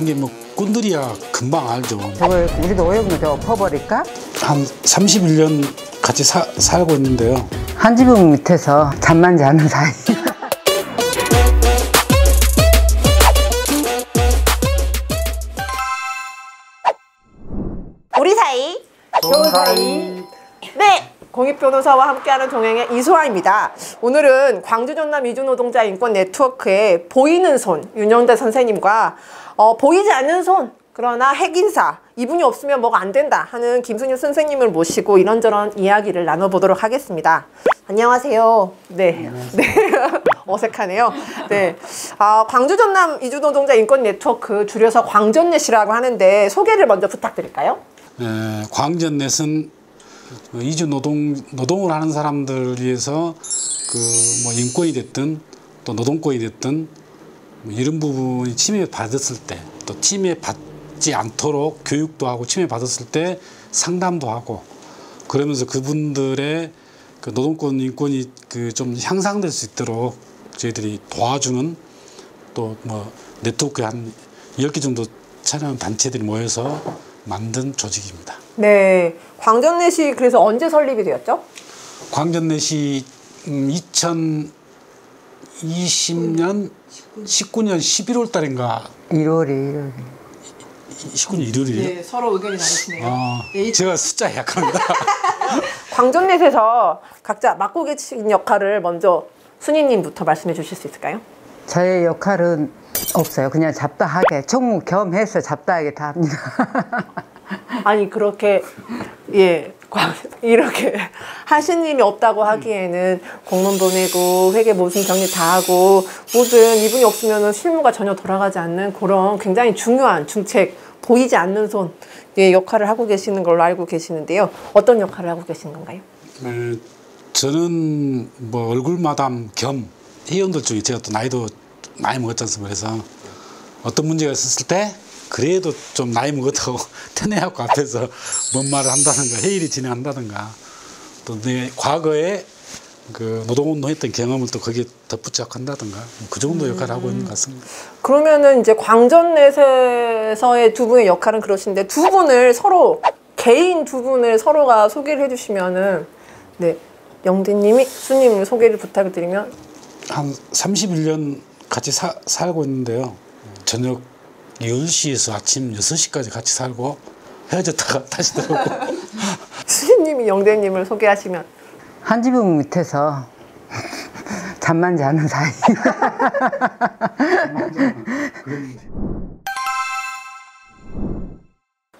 이게 뭐 꾼들이야 금방 알죠. 저걸 우리도 오염을 좀 엎어버릴까? 한 31년 같이 살고 있는데요. 한 지붕 밑에서 잠만 자는 사이. 우리 사이 좋은 사이. 네, 공익변호사와 함께하는 동행의 이소아입니다. 오늘은 광주 전남 이주노동자 인권 네트워크의 보이는 손 윤영대 선생님과 보이지 않는 손 그러나 핵인사 이분이 없으면 뭐가 안 된다 하는 김순유 선생님을 모시고 이런저런 이야기를 나눠보도록 하겠습니다. 안녕하세요. 네, 네. 어색하네요. 네, 광주 전남 이주노동자 인권 네트워크 줄여서 광전넷이라고 하는데 소개를 먼저 부탁드릴까요? 광전넷은 이주 노동을 하는 사람들 위해서 뭐 인권이 됐든 또 노동권이 됐든 뭐 이런 부분이 침해받았을 때 또 침해받지 않도록 교육도 하고 침해받았을 때 상담도 하고 그러면서 그분들의 그 노동권 인권이 좀 향상될 수 있도록 저희들이 도와주는 또 뭐 네트워크 한 10개 정도 차량 단체들이 모여서 만든 조직입니다. 네, 광전넷이 그래서 언제 설립이 되었죠? 광전넷이 2020년 19년 11월 달인가 1월이 19년 1월이에요? 네, 서로 의견이 다르시네요. 제가 숫자에 약합니다. 광전넷에서 각자 맡고 계신 역할을 먼저 순이님부터 말씀해 주실 수 있을까요? 저의 역할은 없어요. 그냥 잡다하게 총무 겸해서 잡다하게 다 합니다. 아니 그렇게 이렇게 하신 일이 없다고 하기에는 공문 보내고 회계 모든 정리 다 하고 모든 이분이 없으면 실무가 전혀 돌아가지 않는 그런 굉장히 중요한 중책 보이지 않는 손 역할을 하고 계시는 걸로 알고 계시는데요. 어떤 역할을 하고 계신 건가요? 저는 뭐 얼굴 마담 겸 회원들 중에 제가 또 나이도 많이 먹었지 않습니까? 그래서 어떤 문제가 있었을 때 그래도 좀 나이 먹었다고 ten해하고 앞에서 뭔 말을 한다든가 회의를 진행한다든가 또 내 과거에 그 노동운동했던 경험을 또 거기에 덧붙여 한다든가 그 정도 역할을 하고 있는 것 같습니다. 그러면은 이제 광전넷에서의 두 분의 역할은 그러신데 두 분을 서로 개인 두 분을 서로가 소개를 해주시면은 네 영대님이 수님을 소개를 부탁을 드리면 한 31년 같이 살고 있는데요. 저녁 10시에서 아침 6시까지 같이 살고 헤어졌다가 다시 들어오고 수님이 영대님을 소개하시면 한 지붕 밑에서 잠만 자는 사이.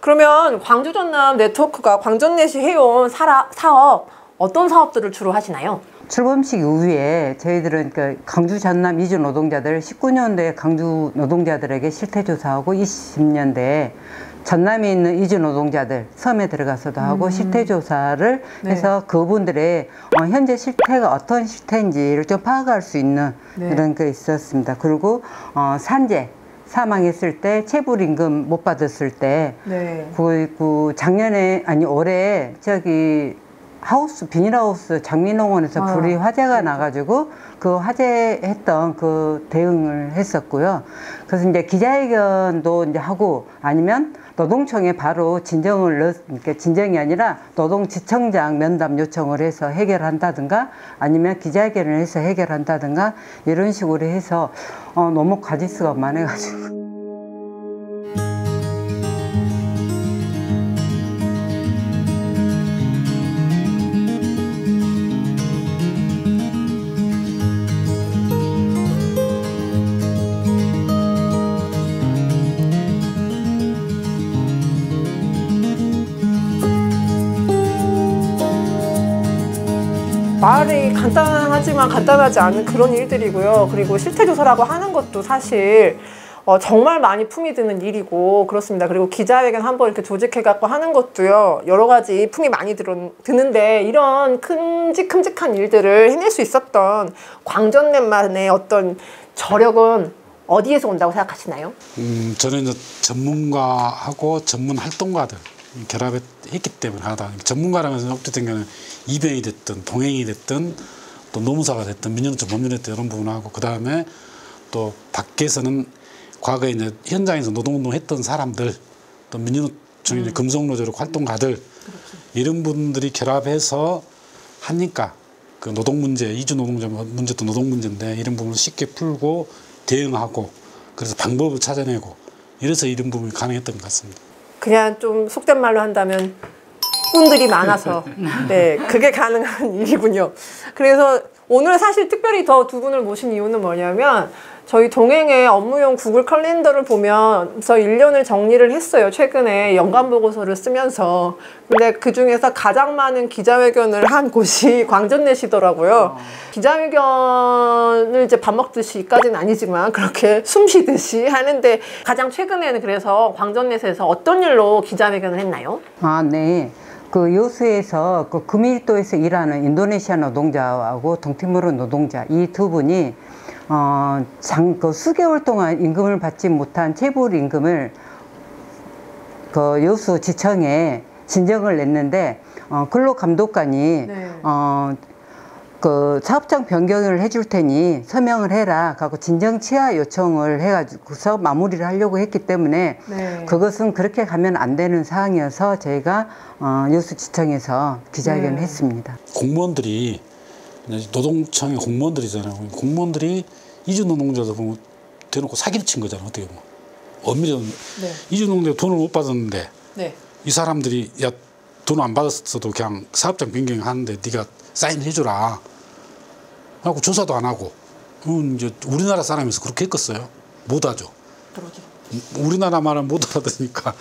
그러면 광주 전남 네트워크가 광전넷이 해온 사업 어떤 사업들을 주로 하시나요? 출범식 이후에 저희들은 그 광주 전남 이주 노동자들 19년도에 광주 노동자들에게 실태조사하고 20년대에 전남에 있는 이주 노동자들 섬에 들어가서도 하고 실태조사를 해서 그분들의 현재 실태가 어떤 실태인지를 좀 파악할 수 있는 그런 게 있었습니다. 그리고 산재 사망했을 때 체불임금 못 받았을 때 작년에 아니 올해 저기 비닐하우스 장민농원에서 불이 화재가 나가지고 그 화재했던 그 대응을 했었고요. 그래서 이제 기자회견도 이제 하고 아니면 노동청에 바로 그러니까 진정이 아니라 노동지청장 면담 요청을 해서 해결한다든가 아니면 기자회견을 해서 해결한다든가 이런 식으로 해서 너무 가지수가 많아가지고. 말이 간단하지만 간단하지 않은 그런 일들이고요. 그리고 실태조사라고 하는 것도 사실 정말 많이 품이 드는 일이고 그렇습니다. 그리고 기자회견 한번 이렇게 조직해갖고 하는 것도요. 여러 가지 품이 많이 드는데 이런 큼직한 일들을 해낼 수 있었던 광전넷만의 어떤 저력은 어디에서 온다고 생각하시나요? 저는 이제 전문가하고 전문 활동가들 결합했기 때문에 하다. 전문가라면 어쨌든 간에 이병이 됐든 동행이 됐든 또 노무사가 됐든 민영적 법률에 됐든 이런 부분하고 그 다음에 또 밖에서는 과거에 이제 현장에서 노동운동했던 사람들, 또 민주노총의 금속노조로 활동가들 이런 분들이 결합해서 하니까 그 노동 문제, 이주 노동자 문제도 노동 문제인데 이런 부분을 쉽게 풀고 대응하고 그래서 방법을 찾아내고 이래서 이런 부분이 가능했던 것 같습니다. 그냥 좀 속된 말로 한다면 꾼들이 많아서 네 그게 가능한 일이군요. 그래서 오늘 사실 특별히 더 두 분을 모신 이유는 뭐냐면 저희 동행의 업무용 구글 캘린더를 보면서 1년을 정리를 했어요. 최근에 연간 보고서를 쓰면서. 근데 그중에서 가장 많은 기자회견을 한 곳이 광전넷이더라고요. 기자회견을 이제 밥 먹듯이까지는 아니지만 그렇게 숨 쉬듯이 하는데 가장 최근에는 그래서 광전넷에서 어떤 일로 기자회견을 했나요? 아, 네. 그 여수에서 그 금일도에서 일하는 인도네시아 노동자하고 동티모르 노동자 이 두 분이 그 수개월 동안 임금을 받지 못한 체불 임금을 그 여수 지청에 진정을 냈는데 근로감독관이 네. 그 사업장 변경을 해줄 테니 서명을 해라 하고 진정 취하 요청을 해가지고서 마무리를 하려고 했기 때문에 네. 그것은 그렇게 가면 안 되는 사항이어서 저희가 여수지청에서 기자회견을 네. 했습니다. 공무원들이 노동청의 공무원들이잖아요. 공무원들이 이주 노동자들 보면 대놓고 사기를 친 거잖아요. 어떻게 보면 엄밀히 네. 이주 노동자가 돈을 못 받았는데 네. 이 사람들이 야 돈 안 받았어도 그냥 사업장 변경하는데 네가 사인을 해줘라 하고 조사도 안 하고 이제 우리나라 사람에서 그렇게 했겠어요? 못 하죠. 그러죠. 우리나라 말을 못 알아듣으니까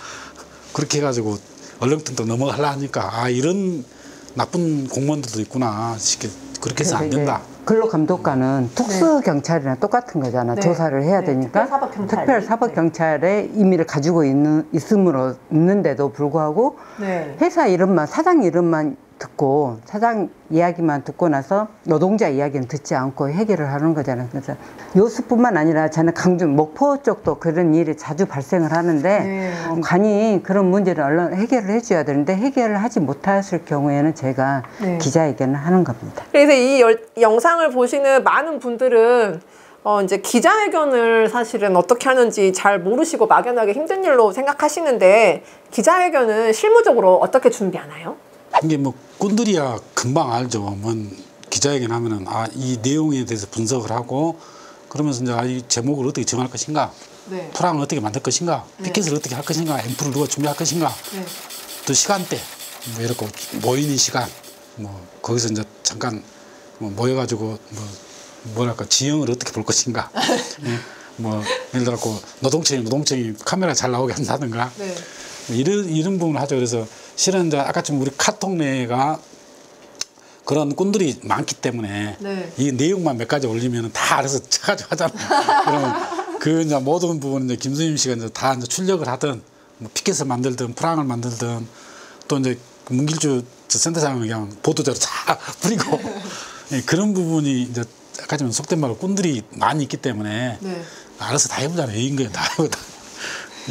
그렇게 해가지고 얼렁뚱땅 넘어가려 하니까 아 이런 나쁜 공무원들도 있구나 쉽게 그렇게 해서 안 된다. 근로감독관은 특수경찰이랑 똑같은 거잖아. 네. 조사를 해야 네. 되니까 특별사법경찰. 특별사법경찰의 임의를 가지고 있는데도 불구하고 네. 회사 이름만 사장 이름만 듣고 사장 이야기만 듣고 나서 노동자 이야기는 듣지 않고 해결을 하는 거잖아요. 그래서 여수뿐만 아니라 저는 강주 목포 쪽도 그런 일이 자주 발생을 하는데 네. 간이 그런 문제를 얼른 해결을 해줘야 되는데 해결을 하지 못했을 경우에는 제가 네. 기자회견을 하는 겁니다. 그래서 이 영상을 보시는 많은 분들은 이제 기자회견을 사실은 어떻게 하는지 잘 모르시고 막연하게 힘든 일로 생각하시는데 기자회견은 실무적으로 어떻게 준비하나요? 이게 뭐 꾼들이야 금방 알죠. 뭐 기자회견 하면은 아 이 내용에 대해서 분석을 하고 그러면서 이제 이 제목을 어떻게 정할 것인가, 네. 프랑을 어떻게 만들 것인가, 피켓을 어떻게 할 것인가, 앰플을 누가 준비할 것인가, 네. 또 시간대 뭐 이렇게 모이는 시간 뭐 거기서 이제 잠깐 뭐 모여가지고 뭐랄까 지형을 어떻게 볼 것인가, 예? 뭐 예를 들어 노동청이 카메라 잘 나오게 한다든가. 네. 이런 부분을 하죠. 그래서 실은 이제 아까처럼 우리 카톡 내가 그런 꾼들이 많기 때문에 네. 이 내용만 몇 가지 올리면 다 알아서 쳐가지고 하잖아요. 그러면 그 이제 모든 부분은 이제 김수임 씨가 이제 다 이제 출력을 하든 뭐 피켓을 만들든 프랑을 만들든 또 이제 문길주 센터장은 그냥 보도자료 다 뿌리고 예, 그런 부분이 이제 아까처럼 속된 말로 꾼들이 많이 있기 때문에 네. 알아서 다 해보잖아요. 인거에 다 해보다.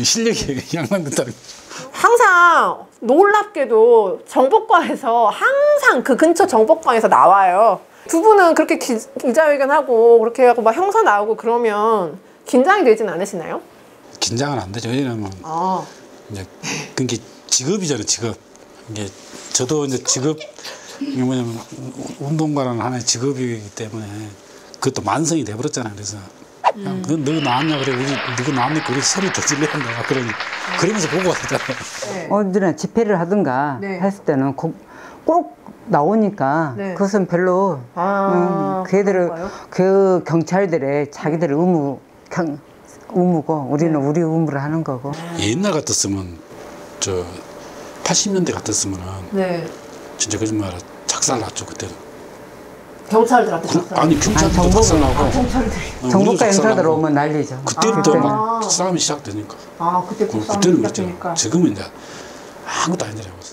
실력이 양만된다는 거죠. 항상 놀랍게도 정보과에서 항상 그 근처 정보과에서 나와요. 두 분은 그렇게 기자회견하고 그렇게 하고 막 형사 나오고 그러면 긴장이 되진 않으시나요? 긴장은 안 되죠. 왜냐면 아. 이제 그게 직업이잖아요. 직업. 이게 저도 이제 직업 이게 뭐냐면 운동가라는 하나의 직업이기 때문에 그것도 만성이 돼버렸잖아요. 그래서 너 나왔냐 그래 우리 누구 나왔니까 우리 서로 저질러야 한다 그러면서 보고 왔잖아요. 네. 언제나 집회를 하든가 네. 했을 때는 꼭 나오니까 네. 그것은 별로 걔들을 그런가요? 그 경찰들의 자기들의 의무고 우리는 우리 의무를 하는 거고. 옛날 같았으면 저 80년대 같았으면은 네. 진짜 거짓말 작살 났죠 그때는. 경찰들한테 작살. 아니 경찰도 정보가- 작살 나고 정보과 인사들 오면 난리죠. 그때부터 그때는. 막 싸움이 시작되니까. 아 그때 그때는 그랬죠. 시작되니까. 지금은 이제 아무것도 아니더라고요.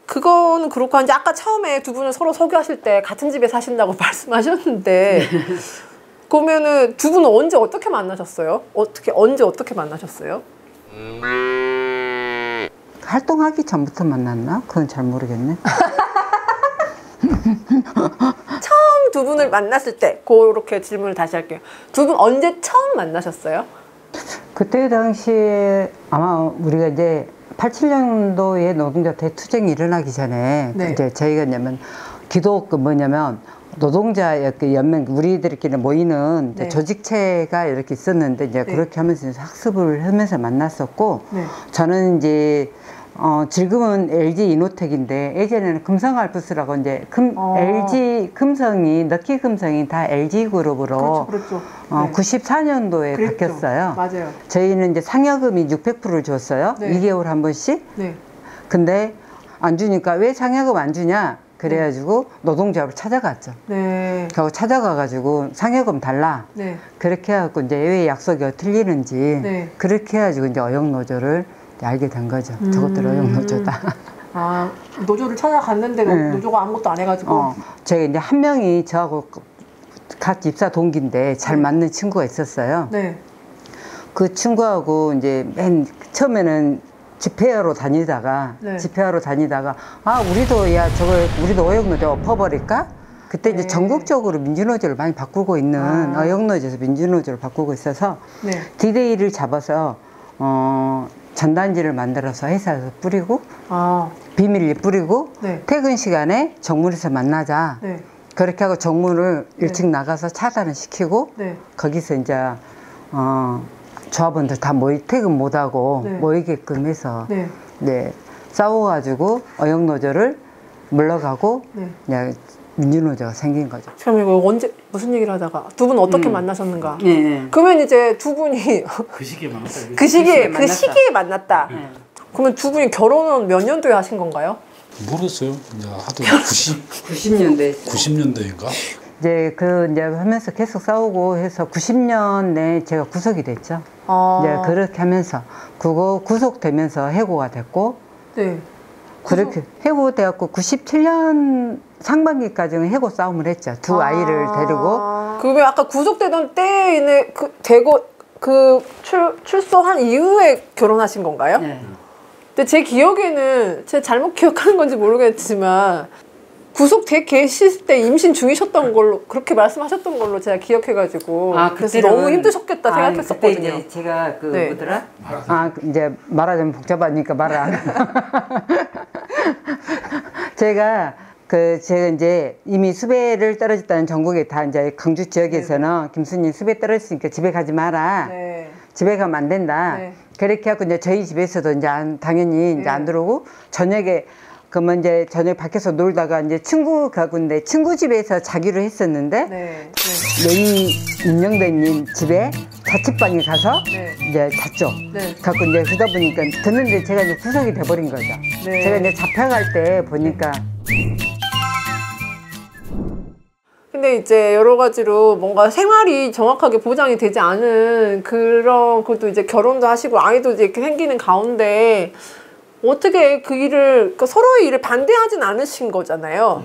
그거는 그렇고 이제 아까 처음에 두 분을 서로 소개하실 때 같은 집에 사신다고 말씀하셨는데 그러면은 두 분은 언제 어떻게 만나셨어요? 언제 어떻게 만나셨어요? 활동하기 전부터 만났나? 그건 잘 모르겠네. 처음 처음 두 분을 만났을 때 그렇게 질문을 다시 할게요. 두 분 언제 처음 만나셨어요? 그때 당시에 아마 우리가 이제 87년도에 노동자 대투쟁이 일어나기 전에 네. 이제 저희가 뭐냐면 노동자 이렇게 연맹 우리들끼리 모이는 이제 네. 조직체가 이렇게 있었는데 이제 네. 그렇게 하면서 이제 학습을 하면서 만났었고 네. 저는 이제 지금은 LG 이노텍인데 예전에는 금성알프스라고 이제 LG 금성이 너키 금성이 다 LG 그룹으로 그렇죠. 94년도에 그랬죠. 바뀌었어요. 맞아요. 저희는 이제 상여금이 600%를 줬어요. 네. 2개월 한 번씩. 네. 근데 안 주니까 왜 상여금 안 주냐? 그래가지고 노동조합을 찾아갔죠. 네. 그리고 찾아가가지고 상여금 달라. 네. 그렇게 해갖고 이제 왜 약속이 틀리는지 네. 그렇게 해가지고 이제 어영노조를 알게 된 거죠. 저것들 어영노조다. 아, 노조를 찾아갔는데 네. 노조가 아무것도 안 해가지고. 제가 이제 한 명이 저하고 같이 입사 동기인데 잘 맞는 친구가 있었어요. 네. 그 친구하고 이제 맨 처음에는 집회하러 다니다가 네. 우리도 어영노조 엎어버릴까? 그때 이제 네. 전국적으로 민주노조를 많이 바꾸고 있는 어영노조에서 민주노조를 바꾸고 있어서 네. 디데이를 잡아서 전단지를 만들어서 회사에서 뿌리고 아, 비밀리 뿌리고 네. 퇴근 시간에 정문에서 만나자. 네. 그렇게 하고 정문을 네. 일찍 나가서 차단을 시키고 네. 거기서 이제 조합원들 다 퇴근 못하고 네. 모이게끔 해서 네. 네, 싸워가지고 어영노조를 물러가고 네. 그냥 민주노조가 생긴 거죠. 그럼 이거 언제 무슨 얘기를 하다가 두 분 어떻게 만나셨는가? 네. 그러면 이제 두 분이 그 시기에 만났어요. 그 시기에 만났다. 만났다. 그러면 두 분이 결혼은 몇 년도에 하신 건가요? 모르겠어요. 이제 하도 90년대 90년대인가? 이제 이제 하면서 계속 싸우고 해서 90년에 제가 구속이 됐죠. 아, 이제 그렇게 하면서 그거 구속되면서 해고가 됐고 네. 그렇게 해고돼갖고 97년 상반기까지는 해고 싸움을 했죠. 두 아이를 데리고. 그왜 아까 구속되던 때에 출소한 이후에 결혼하신 건가요? 네. 근데 제 기억에는 제가 잘못 기억하는 건지 모르겠지만 구속돼 계실 때 임신 중이셨던 걸로 그렇게 말씀하셨던 걸로 제가 기억해가지고 그래서 너무 힘드셨겠다 생각했었거든요. 그때 이제 제가 네. 뭐더라? 이제 말하자면 복잡하니까 말을 안. 제가 이제 이미 수배를 떨어졌다는 전국에 다 이제 강주 지역에서는 김수님 수배 떨어졌으니까 집에 가지 마라. 네. 집에 가면 안 된다. 네. 그렇게 하고 이제 저희 집에서도 이제 당연히 이제 안 들어오고 저녁에 그러면 이제 저녁 밖에서 놀다가 이제 친구 가군데 친구 집에서 자기로 했었는데 네. 메이 임영대님 집에 자취방에 가서 네. 이제 잤죠. 네. 갖고 이제 그러다 보니까 듣는데 제가 이제 구속이 돼버린 거죠. 네. 제가 이제 잡혀갈 때 보니까 근데 이제 여러 가지로 뭔가 생활이 정확하게 보장이 되지 않은 그런 것도 이제 결혼도 하시고 아이도 이제 이렇게 생기는 가운데 어떻게 그 일을 그러니까 서로의 일을 반대하진 않으신 거잖아요.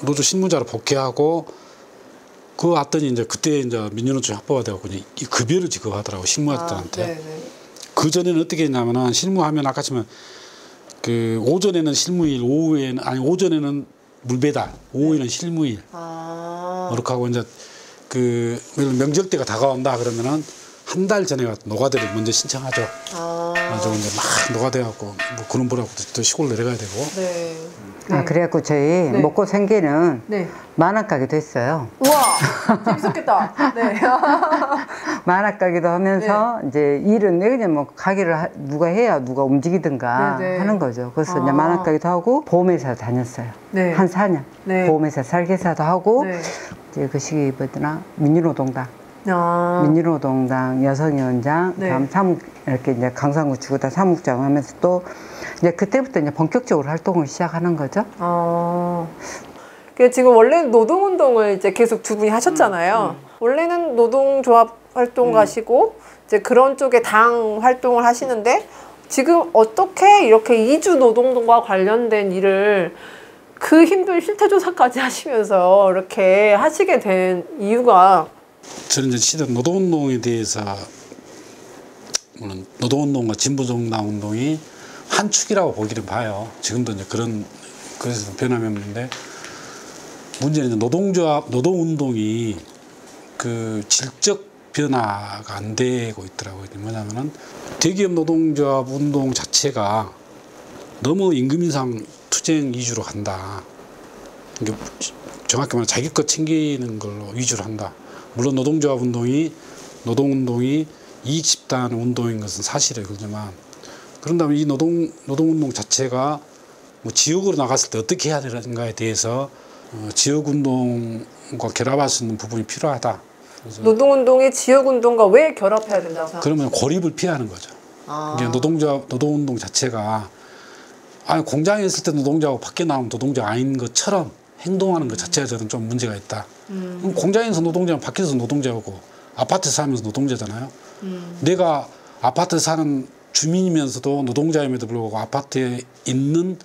노조 신문자로 복귀하고 그 왔더니 이제 그때 이제 민주노총 합법화 돼갖고 이 급여를 지급하더라고 실무자들한테. 네. 그 전에는 어떻게 했냐면은 실무하면 아까 치면 그 오전에는 실무일, 오전에는 물배달, 오후에는 실무일. 이렇게 하고 이제 그 명절 때가 다가온다 그러면은 한 달 전에 노가대를 먼저 신청하죠. 그래서 이제 막 노가돼갖고 뭐 그런 보라고 또 시골 내려가야 되고. 네. 그래갖고 저희 먹고 생계는 네. 만화가게도 했어요. 우와 재밌었겠다. 네. 만화가게도 하면서 이제 일은 그냥 뭐 가게를 누가 해야 누가 움직이든가 네, 네. 하는 거죠. 그래서 이제 만화가게도 하고 보험회사 다녔어요. 네. 한 4년. 네. 보험회사 설계사도 하고 네. 이제 그 시기 뭐더라 민주노동당. 민주노동당 여성위원장, 네. 다음 사무 이렇게 이제 강산구 지구다 사무국장 하면서 또 이제 그때부터 이제 본격적으로 활동을 시작하는 거죠. 지금 원래는 노동운동을 이제 계속 두 분이 하셨잖아요. 원래는 노동조합 활동가시고 이제 그런 쪽에 당 활동을 하시는데 지금 어떻게 이렇게 이주 노동과 관련된 일을 그 힘든 실태조사까지 하시면서 이렇게 하시게 된 이유가 저는 이제 시대 노동운동에 대해서 물론 노동운동과 진보정당 운동이 한 축이라고 보기를 봐요. 지금도 이제 그래서 변함이 없는데 문제는 이제 노동조합, 노동운동이 그 질적 변화가 안 되고 있더라고요. 뭐냐면은 대기업 노동조합 운동 자체가 너무 임금 인상 투쟁 위주로 간다. 그러니까 정확히 말하면 자기 것 챙기는 걸로 위주로 한다. 물론 노동운동이 이익 집단 운동인 것은 사실이에요. 그렇지만 그런다면 이 노동운동 자체가 뭐 지역으로 나갔을 때 어떻게 해야 되는가에 대해서 지역운동과 결합할 수 있는 부분이 필요하다. 노동운동이 지역운동과 왜 결합해야 된다고 생각하세요? 그러면 고립을 피하는 거죠. 이게 노동운동 자체가 공장에 있을 때 노동자하고 밖에 나오면 노동자 아닌 것처럼 행동하는 것 자체가 저는 좀 문제가 있다. 그럼 공장에서 노동자는 밖에서 노동자고 아파트에 살면서 노동자잖아요. 내가 아파트에 사는 주민이면서도 노동자임에도 불구하고 아파트에 있는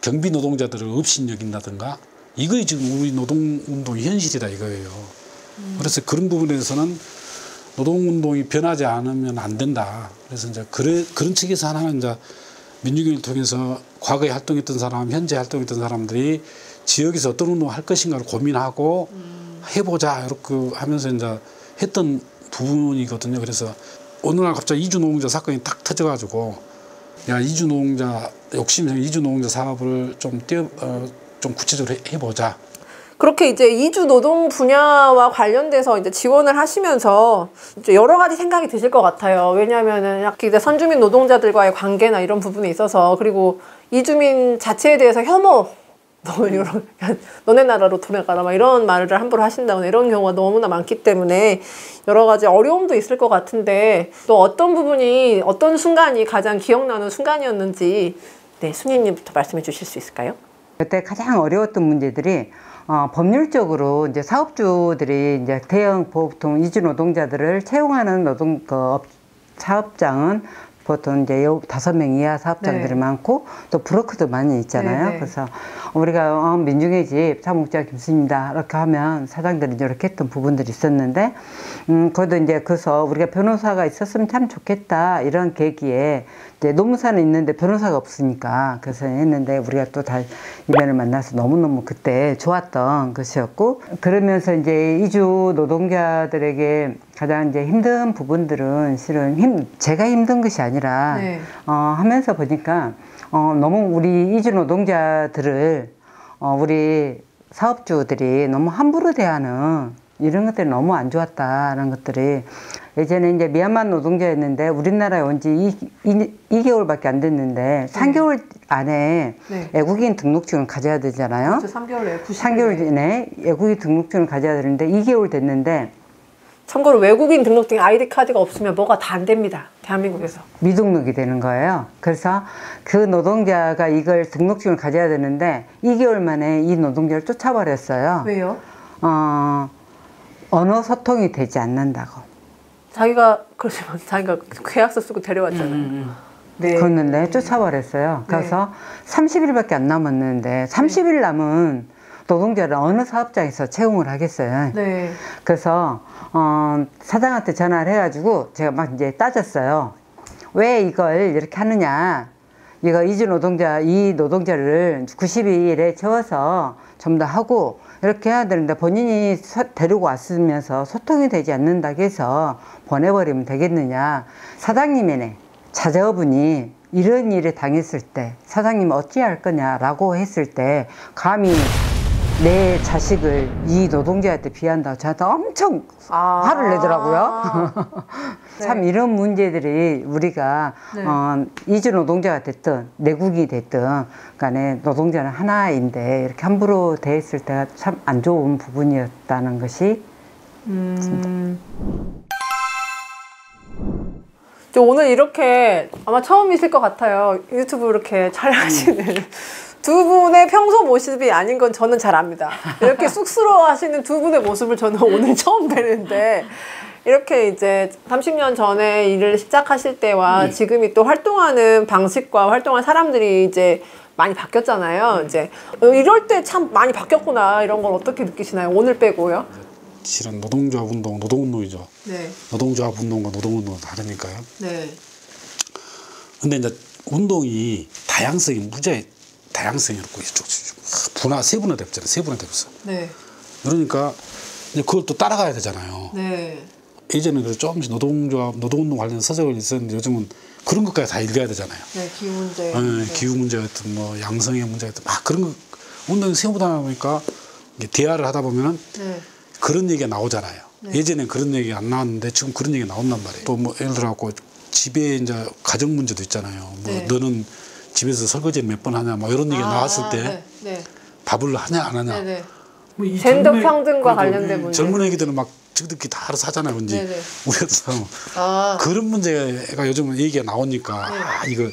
경비 노동자들을 없인 여긴다든가 이거이 지금 우리 노동운동의 현실이다 이거예요. 그래서 그런 부분에서는 노동운동이 변하지 않으면 안 된다. 그래서 이제 그런 측에서 하나는 이제 민주경을 통해서 과거에 활동했던 사람, 현재 활동했던 사람들이 지역에서 어떤 운동을 할 것인가를 고민하고 해보자 이렇게 하면서 이제 했던 부분이거든요. 그래서 어느 날 갑자기 이주노동자 사건이 딱 터져가지고 야 이주노동자 욕심이 이주노동자 사업을 좀 구체적으로 해보자. 그렇게 이제 이주 노동 분야와 관련돼서 이제 지원을 하시면서 이제 여러 가지 생각이 드실 것 같아요. 왜냐하면은 이제 선주민 노동자들과의 관계나 이런 부분에 있어서 그리고 이주민 자체에 대해서 혐오, 너네 나라로 돌아가라 막 이런 말을 함부로 하신다거나 이런 경우가 너무나 많기 때문에 여러 가지 어려움도 있을 것 같은데 또 어떤 부분이 어떤 순간이 가장 기억나는 순간이었는지 네, 순이님부터 말씀해 주실 수 있을까요? 그때 가장 어려웠던 문제들이 법률적으로 이제 사업주들이 이제 대형 보통 이주 노동자들을 채용하는 사업장은 보통 이제 5명 이하 사업장들이 네. 많고 또 브로커도 많이 있잖아요. 네, 네. 그래서 우리가 민중의 집 사무국장 김수입니다. 이렇게 하면 사장들이 이렇게 했던 부분들이 있었는데 그래도 이제 그래서 우리가 변호사가 있었으면 참 좋겠다 이런 계기에 이제 노무사는 있는데 변호사가 없으니까 그래서 했는데 우리가 또 다 이변을 만나서 너무너무 그때 좋았던 것이었고 그러면서 이제 이주 노동자들에게 가장 이제 힘든 부분들은 실은 제가 힘든 것이 아니라 네. 하면서 보니까 너무 우리 이주 노동자들을 우리 사업주들이 너무 함부로 대하는 이런 것들이 너무 안 좋았다라는 것들이 예전에 이제 미얀마 노동자였는데 우리나라에 온 지 2개월밖에 안 됐는데 3개월 안에 네. 외국인 등록증을 가져야 되잖아요. 그렇죠. 3개월 내에 3개월 전에 외국인 등록증을 가져야 되는데 2개월 됐는데 참고로 외국인 등록증 아이디 카드가 없으면 뭐가 다 안 됩니다. 대한민국에서. 미등록이 되는 거예요. 그래서 그 노동자가 이걸 등록증을 가져야 되는데 2개월 만에 이 노동자를 쫓아버렸어요. 왜요? 언어 소통이 되지 않는다고. 자기가 그렇지만 자기가 계약서 쓰고 데려왔잖아요. 네. 그랬는데 쫓아버렸어요. 그래서 30일밖에 안 남았는데 30일 남은 노동자를 어느 사업장에서 채용을 하겠어요. 네. 그래서 사장한테 전화를 해가지고 제가 막 이제 따졌어요. 왜 이걸 이렇게 하느냐? 이거 이 노동자를 92일에 채워서 좀 더 하고 이렇게 해야 되는데 본인이 데리고 왔으면서 소통이 되지 않는다고 해서 보내버리면 되겠느냐. 사장님이네. 자제분이 이런 일을 당했을 때 사장님 어찌할 거냐라고 했을 때 감히 내 자식을 이 노동자한테 비한다고 저한테 엄청 화를 내더라고요. 네. 참 이런 문제들이 우리가 네. 이주 노동자가 됐든 내국이 됐든 간에 노동자는 하나인데 이렇게 함부로 대했을 때가 참 안 좋은 부분이었다는 것이 오늘 이렇게 아마 처음이실 것 같아요. 유튜브 이렇게 촬영하시는 두 분의 평소 모습이 아닌 건 저는 잘 압니다. 이렇게 쑥스러워 하시는 두 분의 모습을 저는 오늘 처음 뵈는데 이렇게 이제 30년 전에 일을 시작하실 때와 지금이 또 활동하는 방식과 활동한 사람들이 이제 많이 바뀌었잖아요. 이제 이럴 때 참 많이 바뀌었구나 이런 걸 어떻게 느끼시나요? 오늘 빼고요. 실은 노동조합 운동, 노동운동이죠. 네. 노동조합 운동과 노동운동은 다르니까요. 네. 근데 이제 운동이 다양성이 무지하게 다양성이 없고 세분화됐잖아요. 세분화됐어. 네. 그러니까 이제 그걸 또 따라가야 되잖아요. 네. 예전에는 그래서 조금씩 노동조합, 노동운동 관련 서적을 있었는데 요즘은 그런 것까지 다 읽어야 되잖아요. 네, 기후 문제. 네, 기후 문제 같은 뭐 양성의 문제 같은 막 그런 거 운동이 세우다 보니까 이게 대화를 하다 보면은 네. 그런 얘기가 나오잖아요. 네. 예전엔 그런 얘기가 안 나왔는데 지금 그런 얘기가 나온단 말이에요. 또 뭐 예를 들어 갖고 집에 이제 가정 문제도 있잖아요. 뭐 네. 너는 집에서 설거지 몇 번 하냐 뭐 이런 얘기가 나왔을 때 네. 네. 밥을 하냐 안 하냐. 네. 네. 뭐이 젠더 젊은 평등과 애- 관련된 문제. 젊은 애기들은 막 지들끼리 다 알아서 하잖아요. 근데 네네. 우리가 아. 그런 문제가 요즘은 얘기가 나오니까 네. 아, 이거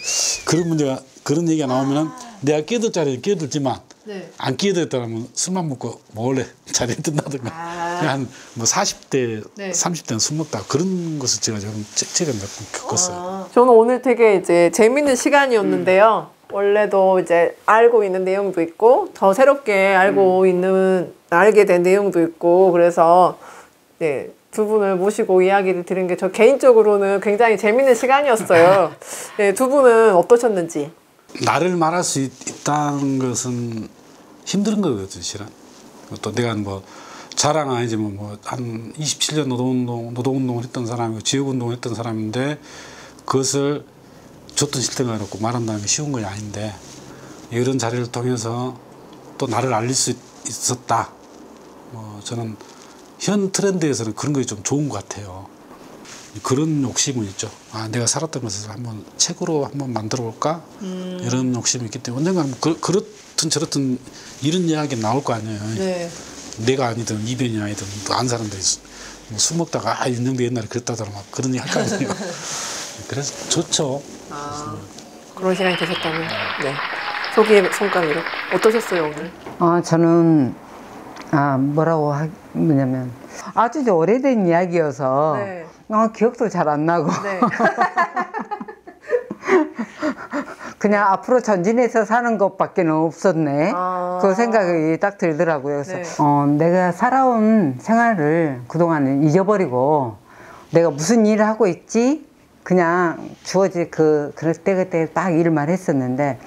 그런 얘기가 나오면은 내가 끼어들 자리는 끼어들지만 네. 안 끼어들었다면 술만 먹고 몰래 자리에 든다든가 한 뭐 40대 네. 30대는 술 먹다 그런 것을 제가 좀 최근에 몇 번 겪었어요. 저는 오늘 되게 이제 재밌는 시간이었는데요. 원래도 이제 알고 있는 내용도 있고 더 새롭게 알게 된 내용도 있고 그래서 네, 두 분을 모시고 이야기를 들은 게 저 개인적으로는 굉장히 재밌는 시간이었어요. 네, 두 분은 어떠셨는지? 나를 말할 수 있다는 것은 힘든 거거든, 실은. 또 내가 뭐 자랑은 아니지만 뭐 한 27년 노동운동을 했던 사람이고 지역운동을 했던 사람인데 그것을 줬던 실태가 어렵고 말한다는 게 쉬운 건 아닌데 이런 자리를 통해서 또 나를 알릴 수 있었다. 저는 현 트렌드에서는 그런 게 좀 좋은 것 같아요. 그런 욕심은 있죠. 아, 내가 살았던 것을 한번 책으로 한번 만들어 볼까? 이런 욕심이 있기 때문에 언젠가는 그렇든 저렇든 이런 이야기 나올 거 아니에요. 네. 내가 아니든 이변이 아니든 또 안 사람들이 술 먹다가 아, 윤영대 옛날에 그랬다더라 막 그런 얘기 할 거 아니에요. 그래서 좋죠. 그런 시간이 되셨다면 네. 소기의 손가락으로 어떠셨어요 오늘? 저는 뭐라고 하냐면 아주 오래된 이야기여서 네. 기억도 잘 안 나고 네. 그냥 앞으로 전진해서 사는 것밖에 없었네. 그 생각이 딱 들더라고요. 그래서 네. 내가 살아온 생활을 그동안 잊어버리고 내가 무슨 일을 하고 있지? 그냥 주어진 그때 딱 일만 했었는데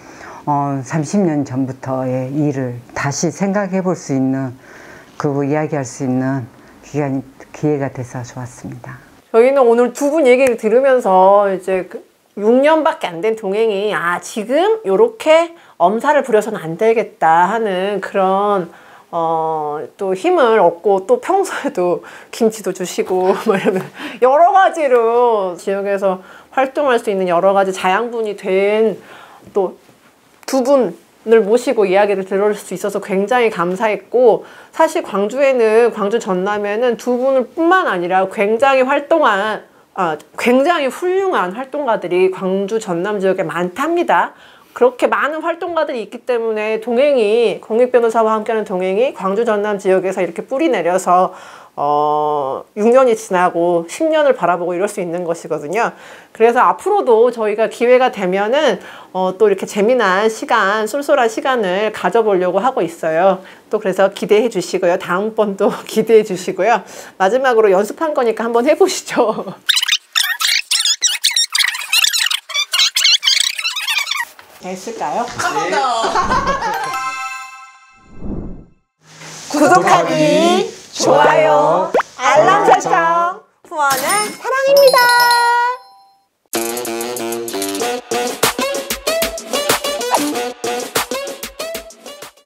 30년 전부터의 일을 다시 생각해 볼 수 있는 그리고 이야기할 수 있는 기회가 돼서 좋았습니다. 저희는 오늘 두 분 얘기를 들으면서 이제 6년밖에 안 된 동행이 지금 요렇게 엄살을 부려서는 안 되겠다 하는 그런 또 힘을 얻고 또 평소에도 김치도 주시고 뭐 이러면 여러 가지로 지역에서 활동할 수 있는 여러 가지 자양분이 된 또 두 분을 모시고 이야기를 들을 수 있어서 굉장히 감사했고 사실 광주 전남에는 두 분을 뿐만 아니라 굉장히 훌륭한 활동가들이 광주 전남 지역에 많답니다. 그렇게 많은 활동가들이 있기 때문에 공익 변호사와 함께하는 동행이 광주 전남 지역에서 이렇게 뿌리 내려서 6년이 지나고 10년을 바라보고 이럴 수 있는 것이거든요. 그래서 앞으로도 저희가 기회가 되면은 또 이렇게 재미난 시간, 쏠쏠한 시간을 가져보려고 하고 있어요. 또 그래서 기대해 주시고요. 다음번도 기대해 주시고요. 마지막으로 연습한 거니까 한번 해보시죠. 됐을까요? 한 번 더. 구독하기, 좋아요, 알람 설정, 후원은 사랑입니다.